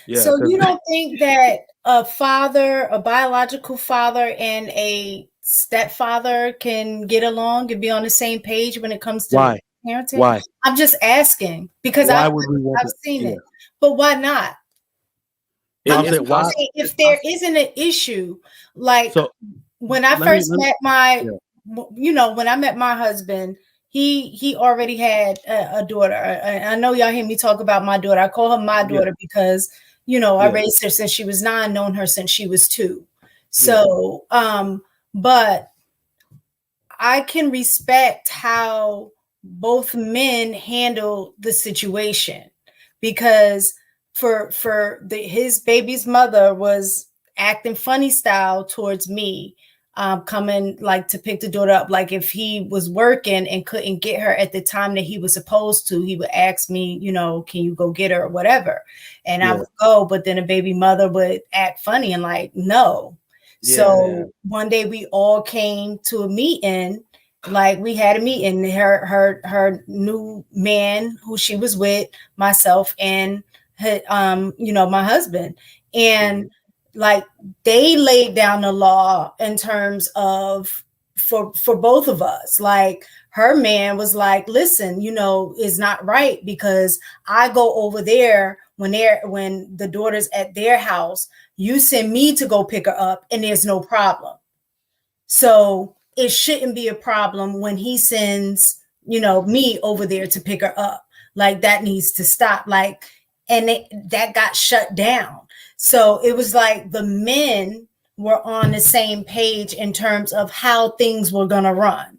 Yeah. So you don't think that a biological father and a stepfather can get along and be on the same page when it comes to Why? parenting? Why? I'm just asking because Why would we want I've seen yeah. it, but why not? I'm saying why If there isn't an issue, like so when I let me, first met my, yeah. when I met my husband, he already had a daughter. I know y'all hear me talk about my daughter. I call her my daughter because, I raised her since she was 9, known her since she was 2. So, but I can respect how both men handle the situation, because his baby's mother was acting funny style towards me, coming like to pick the daughter up. Like if he was working and couldn't get her at the time that he was supposed to, he would ask me, can you go get her or whatever, and I would go, but then the baby mother would act funny and like no. So one day we all came to a meeting. Like we had a meeting, her new man who she was with, myself, and her, my husband, and like they laid down the law in terms of for both of us. Like her man was like, listen, it's not right because I go over there when the daughter's at their house, you send me to go pick her up and there's no problem. So it shouldn't be a problem when he sends, me over there to pick her up. Like that needs to stop. Like, and that got shut down. So it was like the men were on the same page in terms of how things were going to run.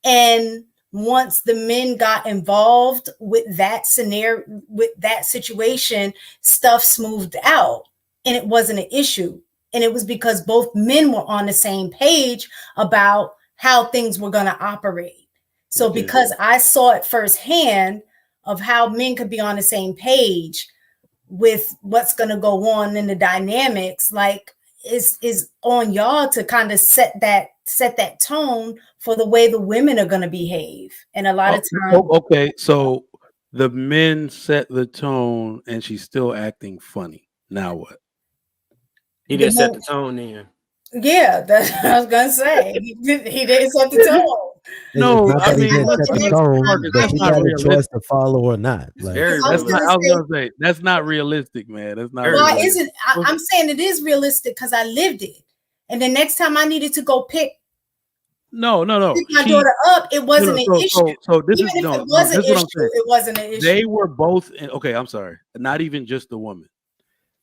And once the men got involved with that scenario, with that situation, stuff smoothed out and it wasn't an issue. And it was because both men were on the same page about how things were going to operate. So because I saw it firsthand of how men could be on the same page with what's going to go on in the dynamics, like is on y'all to kind of set that tone for the way the women are going to behave. And a lot of times, okay, so the men set the tone and she's still acting funny. Now what? He didn't set the tone then. Yeah, that's what I was gonna say. He didn't set the tone. No, I mean that's not a choice to follow or not. Like, that's not. I was gonna say that's not realistic, man. That's not. Why isn't? I'm saying it is realistic because I lived it, and the next time I needed to go pick my daughter up, it wasn't an issue. So this Even is if it was an issue, it wasn't an issue. They were both okay. I'm sorry, not even just the woman.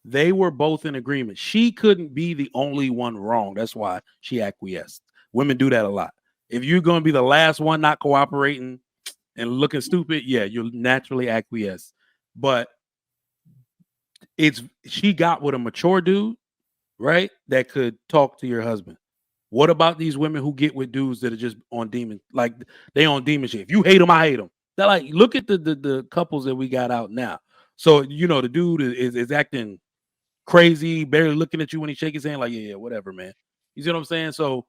They were both in agreement. She couldn't be the only one wrong. That's why she acquiesced. Women do that a lot. If you're going to be the last one not cooperating and looking stupid, yeah, you'll naturally acquiesce. But she got with a mature dude, right, that could talk to your husband. What about these women who get with dudes that are just on demon, like they on demon shit? If you hate them, I hate them. They're like, look at the couples that we got out now. So the dude is acting crazy, barely looking at you when he shake his hand, like, yeah, whatever, man. You see what I'm saying? So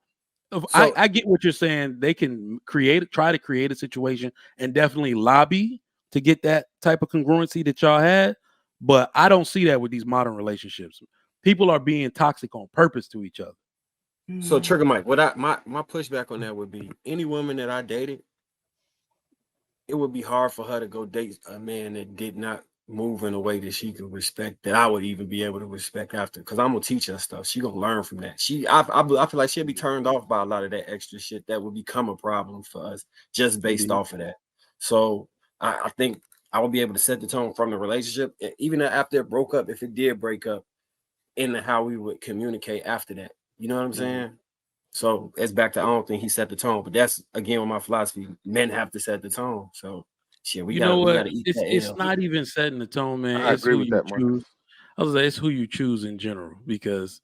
I get what you're saying. They can try to create a situation and definitely lobby to get that type of congruency that y'all had. But I don't see that with these modern relationships. People are being toxic on purpose to each other. So Trigger Mike, my pushback on that would be any woman that I dated, it would be hard for her to go date a man that did not move in a way that she could respect, that I would even be able to respect after, because I'm gonna teach her stuff. She gonna learn from that. I feel like she'll be turned off by a lot of that extra shit that would become a problem for us just based off of that. So I think I will be able to set the tone from the relationship, even after it broke up, if it did break up, in how we would communicate after that. You know what I'm saying? So it's back to, I don't think he set the tone, but that's again with my philosophy. Men have to set the tone. So shit, we gotta eat that. It's not even setting the tone, man. I agree with that, choose. I was like, it's who you choose in general, because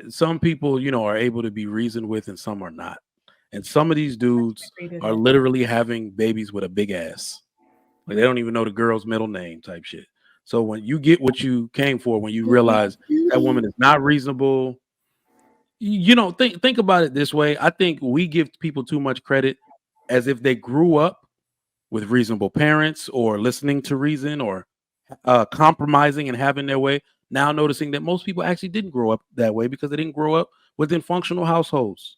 some people, are able to be reasoned with and some are not. And some of these dudes are literally having babies with a big ass. Like they don't even know the girl's middle name type shit. So when you get what you came for, when you realize that woman is not reasonable, think about it this way. I think we give people too much credit as if they grew up with reasonable parents or listening to reason or compromising and having their way. Now noticing that most people actually didn't grow up that way because they didn't grow up within functional households,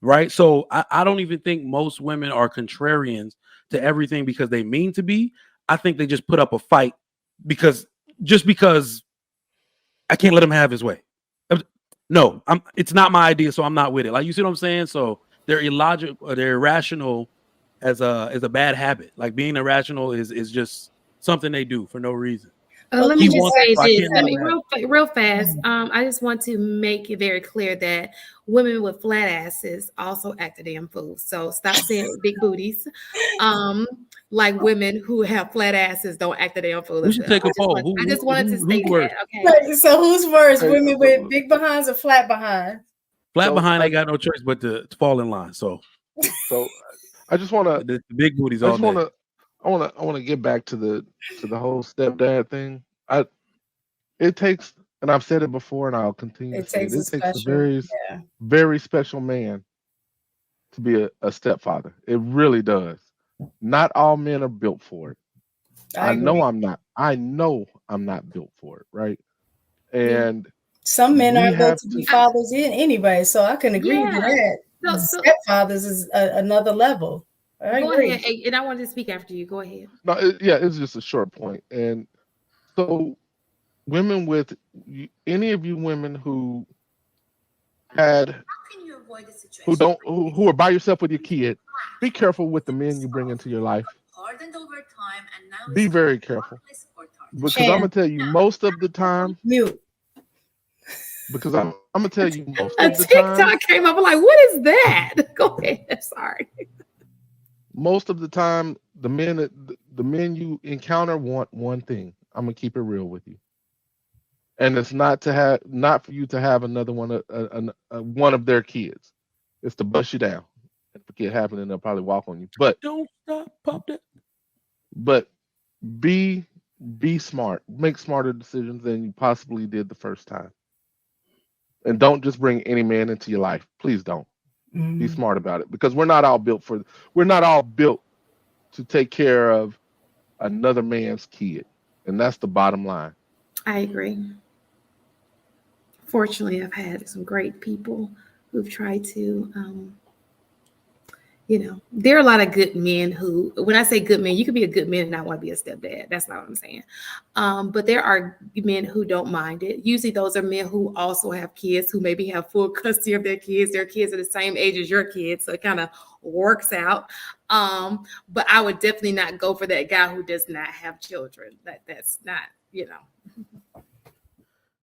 right? So I don't even think most women are contrarians to everything because they mean to be. I think they just put up a fight because I can't let him have his way. No, it's not my idea, so I'm not with it. Like, you see what I'm saying? So they're illogical, or they're irrational as a bad habit. Like, being irrational is just something they do for no reason. Let me just say this. Let me real fast. I just want to make it very clear that women with flat asses also act a damn fool. So stop saying big booties. Like women who have flat asses don't act a damn fool. We should take a poll. I just wanted to state that. Okay. Right, so who's worse, women with big behinds or flat behinds? Flat behind ain't got no choice but to fall in line. So I just want to the big booties. I want to get back to the whole stepdad thing. It takes, and I've said it before, and I'll continue to say it. It takes a very special man to be a stepfather. It really does. Not all men are built for it. I know I'm not. I know I'm not built for it, right? And some men are built to be fathers anyway, so I can agree with that. Stepfathers is another level. Go ahead, and I wanted to speak after you. Go ahead. No, it's just a short point. And so, women with any of you women who had, who are by yourself with your kid, be careful with the men you bring into your life. Be very careful, because I'm gonna tell you most of the time. Because I'm gonna tell you most of the time. TikTok came up, I'm like, what is that? Go ahead. Sorry. Most of the time, the men you encounter want one thing. I'm gonna keep it real with you, and it's not for you to have another one, one of their kids. It's to bust you down. If a kid happening, they'll probably walk on you. But don't stop, pop that. But be smart. Make smarter decisions than you possibly did the first time. And don't just bring any man into your life. Please don't. Be smart about it, because we're not all built to take care of another man's kid. And that's the bottom line. I agree. Fortunately, I've had some great people who've tried to, there are a lot of good men who, when I say good men, you can be a good man and not want to be a stepdad. That's not what I'm saying. But there are men who don't mind it. Usually those are men who also have kids, who maybe have full custody of their kids. Their kids are the same age as your kids, so it kind of works out. But I would definitely not go for that guy who does not have children. That's not,